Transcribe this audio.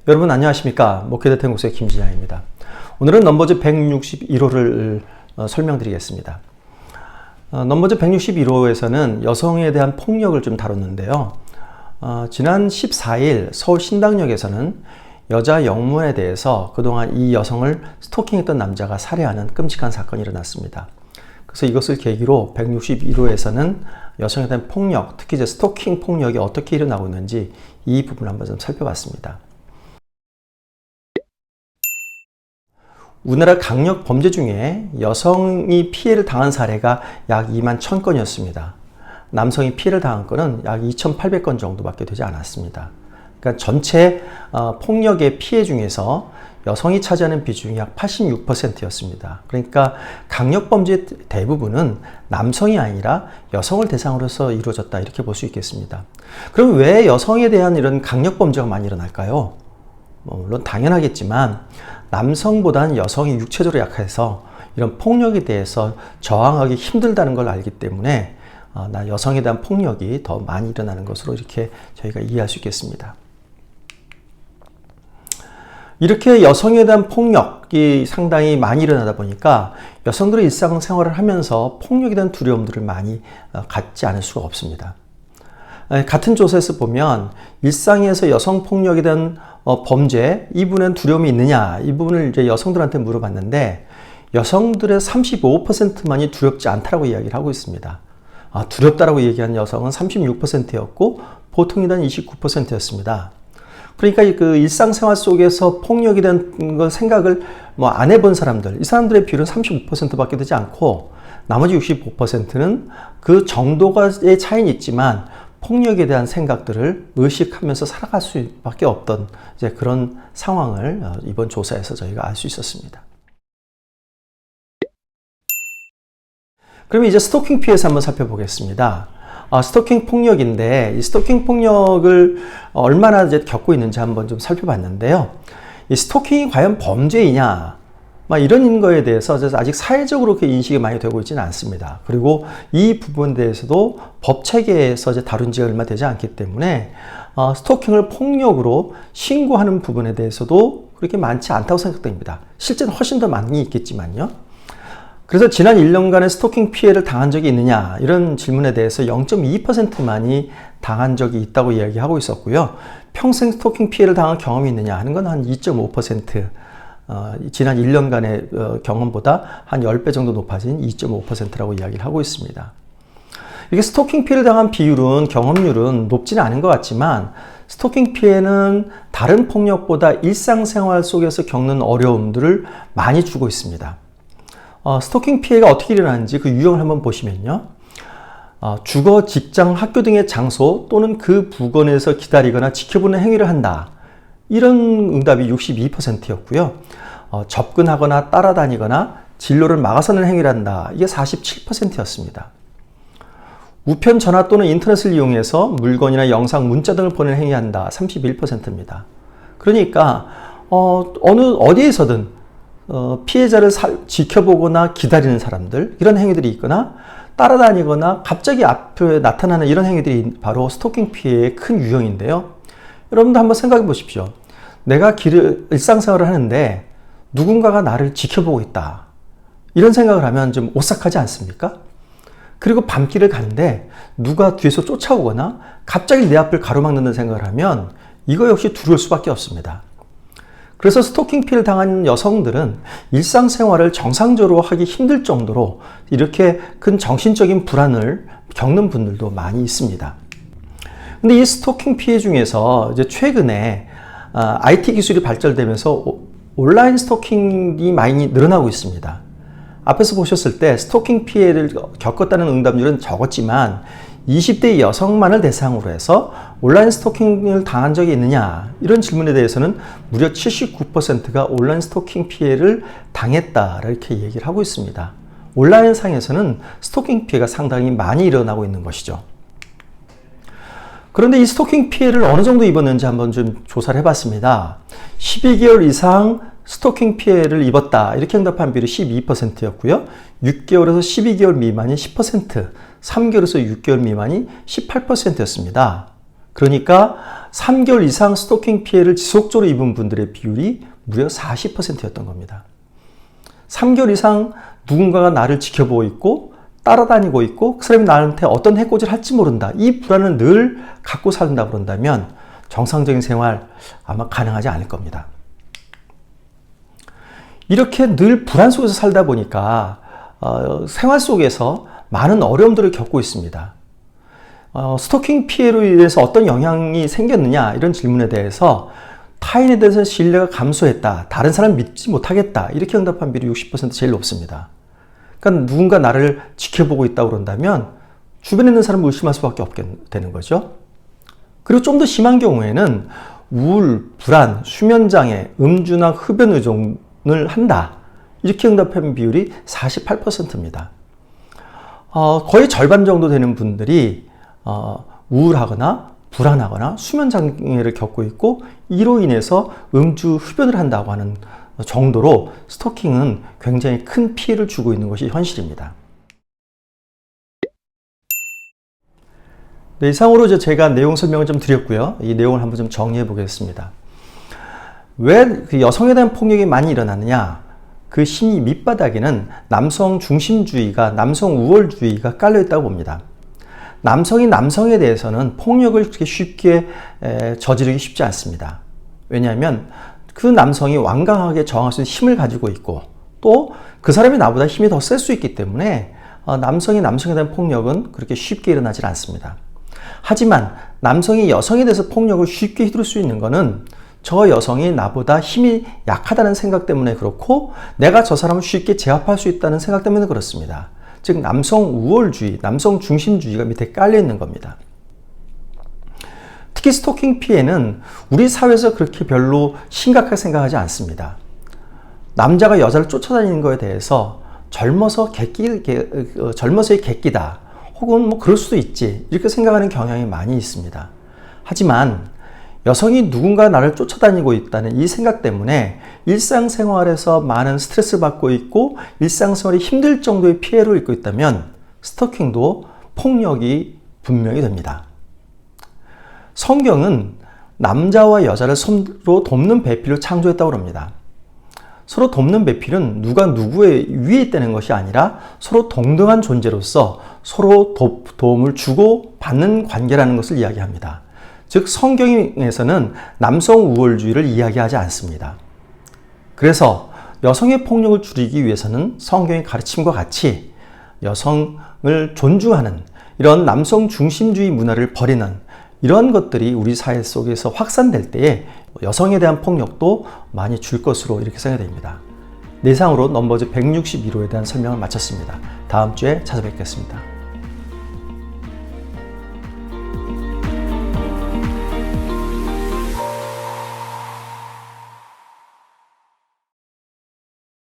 여러분 안녕하십니까? 목회대통령국수의 김진양입니다. 오늘은 넘버즈 161호를 설명드리겠습니다. 넘버즈 161호에서는 여성에 대한 폭력을 좀 다뤘는데요. 지난 14일 서울 신당역에서는 여자 영무원에 대해서 그동안 이 여성을 스토킹했던 남자가 살해하는 끔찍한 사건이 일어났습니다. 그래서 이것을 계기로 161호에서는 여성에 대한 폭력, 특히 이제 스토킹 폭력이 어떻게 일어나고 있는지 이 부분을 한번 좀 살펴봤습니다. 우리나라 강력 범죄 중에 여성이 피해를 당한 사례가 약 2만 1000건이었습니다. 남성이 피해를 당한 건은 약 2800건 정도밖에 되지 않았습니다. 그러니까 전체 폭력의 피해 중에서 여성이 차지하는 비중이 약 86%였습니다. 그러니까 강력 범죄 대부분은 남성이 아니라 여성을 대상으로서 이루어졌다 이렇게 볼 수 있겠습니다. 그럼 왜 여성에 대한 이런 강력 범죄가 많이 일어날까요? 물론 당연하겠지만 남성보다는 여성이 육체적으로 약해서 이런 폭력에 대해서 저항하기 힘들다는 걸 알기 때문에 여성에 대한 폭력이 더 많이 일어나는 것으로 이렇게 저희가 이해할 수 있겠습니다. 이렇게 여성에 대한 폭력이 상당히 많이 일어나다 보니까 여성들의 일상생활을 하면서 폭력에 대한 두려움들을 많이 갖지 않을 수가 없습니다. 같은 조사에서 보면 일상에서 여성 폭력에 대한 범죄, 이 부분엔 두려움이 있느냐, 이 부분을 이제 여성들한테 물어봤는데 여성들의 35%만이 두렵지 않다라고 이야기를 하고 있습니다. 두렵다라고 얘기한 여성은 36%였고 보통에 대한 29%였습니다. 그러니까 그 일상생활 속에서 폭력에 대한 걸 생각을 안 해본 사람들, 이 사람들의 비율은 35%밖에 되지 않고 나머지 65%는 그 정도의 차이는 있지만 폭력에 대한 생각들을 의식하면서 살아갈 수밖에 없던 이제 그런 상황을 이번 조사에서 저희가 알 수 있었습니다. 그럼 이제 스토킹 피해서 한번 살펴보겠습니다. 스토킹 폭력인데 이 스토킹 폭력을 얼마나 이제 겪고 있는지 한번 좀 살펴봤는데요. 이 스토킹이 과연 범죄이냐? 이런 거에 대해서 아직 사회적으로 그렇게 인식이 많이 되고 있지는 않습니다. 그리고 이 부분에 대해서도 법 체계에서 이제 다룬 지가 얼마 되지 않기 때문에 스토킹을 폭력으로 신고하는 부분에 대해서도 그렇게 많지 않다고 생각됩니다. 실제는 훨씬 더 많이 있겠지만요. 그래서 지난 1년간의 스토킹 피해를 당한 적이 있느냐 이런 질문에 대해서 0.2%만이 당한 적이 있다고 이야기하고 있었고요. 평생 스토킹 피해를 당한 경험이 있느냐 하는 건 한 2.5%, 지난 1년간의 경험보다 한 10배 정도 높아진 2.5%라고 이야기를 하고 있습니다. 이게 스토킹 피해를 당한 비율은, 경험률은 높지는 않은 것 같지만 스토킹 피해는 다른 폭력보다 일상생활 속에서 겪는 어려움들을 많이 주고 있습니다. 스토킹 피해가 어떻게 일어나는지 그 유형을 한번 보시면요. 주거, 직장, 학교 등의 장소 또는 그 부근에서 기다리거나 지켜보는 행위를 한다. 이런 응답이 62%였고요. 접근하거나 따라다니거나 진로를 막아서는 행위를 한다. 이게 47%였습니다. 우편 전화 또는 인터넷을 이용해서 물건이나 영상, 문자 등을 보내는 행위한다. 31%입니다. 그러니까 어디에서든 피해자를 지켜보거나 기다리는 사람들, 이런 행위들이 있거나 따라다니거나 갑자기 앞에 나타나는 이런 행위들이 바로 스토킹 피해의 큰 유형인데요. 여러분도 한번 생각해 보십시오. 내가 일상생활을 하는데 누군가가 나를 지켜보고 있다. 이런 생각을 하면 좀 오싹하지 않습니까? 그리고 밤길을 가는데 누가 뒤에서 쫓아오거나 갑자기 내 앞을 가로막는 생각을 하면 이거 역시 두려울 수밖에 없습니다. 그래서 스토킹 피해를 당한 여성들은 일상생활을 정상적으로 하기 힘들 정도로 이렇게 큰 정신적인 불안을 겪는 분들도 많이 있습니다. 근데 이 스토킹 피해 중에서 이제 최근에 IT 기술이 발전되면서 온라인 스토킹이 많이 늘어나고 있습니다. 앞에서 보셨을 때 스토킹 피해를 겪었다는 응답률은 적었지만 20대 여성만을 대상으로 해서 온라인 스토킹을 당한 적이 있느냐 이런 질문에 대해서는 무려 79%가 온라인 스토킹 피해를 당했다 이렇게 얘기를 하고 있습니다. 온라인 상에서는 스토킹 피해가 상당히 많이 일어나고 있는 것이죠. 그런데 이 스토킹 피해를 어느 정도 입었는지 한번 좀 조사를 해봤습니다. 12개월 이상 스토킹 피해를 입었다 이렇게 응답한 비율이 12%였고요. 6개월에서 12개월 미만이 10%, 3개월에서 6개월 미만이 18%였습니다. 그러니까 3개월 이상 스토킹 피해를 지속적으로 입은 분들의 비율이 무려 40%였던 겁니다. 3개월 이상 누군가가 나를 지켜보고 있고 따라다니고 있고 그 사람이 나한테 어떤 해코지를 할지 모른다. 이 불안을 늘 갖고 산다 그런다면 정상적인 생활 아마 가능하지 않을 겁니다. 이렇게 늘 불안 속에서 살다 보니까 생활 속에서 많은 어려움들을 겪고 있습니다. 스토킹 피해로 인해서 어떤 영향이 생겼느냐 이런 질문에 대해서 타인에 대해서 신뢰가 감소했다. 다른 사람 믿지 못하겠다. 이렇게 응답한 비율이 60% 제일 높습니다. 그러니까 누군가 나를 지켜보고 있다고 그런다면 주변에 있는 사람을 의심할 수밖에 없게 되는 거죠. 그리고 좀 더 심한 경우에는 우울, 불안, 수면장애, 음주나 흡연 의존을 한다. 이렇게 응답한 비율이 48%입니다. 거의 절반 정도 되는 분들이 우울하거나 불안하거나 수면장애를 겪고 있고 이로 인해서 음주, 흡연을 한다고 하는 정도로 스토킹은 굉장히 큰 피해를 주고 있는 것이 현실입니다. 네, 이상으로 제가 내용 설명을 좀 드렸고요. 이 내용을 한번 좀 정리해 보겠습니다. 왜 그 여성에 대한 폭력이 많이 일어나느냐? 그 심리 밑바닥에는 남성 중심주의가, 남성 우월주의가 깔려 있다고 봅니다. 남성이 남성에 대해서는 폭력을 그렇게 쉽게 저지르기 쉽지 않습니다. 왜냐하면 그 남성이 완강하게 저항할 수 있는 힘을 가지고 있고 또 그 사람이 나보다 힘이 더 셀 수 있기 때문에 남성이 남성에 대한 폭력은 그렇게 쉽게 일어나질 않습니다. 하지만 남성이 여성에 대해서 폭력을 쉽게 휘두를 수 있는 것은 저 여성이 나보다 힘이 약하다는 생각 때문에 그렇고 내가 저 사람을 쉽게 제압할 수 있다는 생각 때문에 그렇습니다. 즉 남성 우월주의, 남성 중심주의가 밑에 깔려 있는 겁니다. 특히 스토킹 피해는 우리 사회에서 그렇게 별로 심각하게 생각하지 않습니다. 남자가 여자를 쫓아다니는 것에 대해서 젊어서의 객기다. 혹은 뭐 그럴 수도 있지. 이렇게 생각하는 경향이 많이 있습니다. 하지만 여성이 누군가 나를 쫓아다니고 있다는 이 생각 때문에 일상생활에서 많은 스트레스를 받고 있고 일상생활이 힘들 정도의 피해를 입고 있다면 스토킹도 폭력이 분명히 됩니다. 성경은 남자와 여자를 서로 돕는 배필로 창조했다고 합니다. 서로 돕는 배필은 누가 누구의 위에 있다는 것이 아니라 서로 동등한 존재로서 서로 도움을 주고 받는 관계라는 것을 이야기합니다. 즉 성경에서는 남성 우월주의를 이야기하지 않습니다. 그래서 여성의 폭력을 줄이기 위해서는 성경의 가르침과 같이 여성을 존중하는 이런 남성 중심주의 문화를 버리는 이런 것들이 우리 사회 속에서 확산될 때에 여성에 대한 폭력도 많이 줄 것으로 이렇게 생각됩니다. 네, 이상으로 넘버즈 161호에 대한 설명을 마쳤습니다. 다음 주에 찾아뵙겠습니다.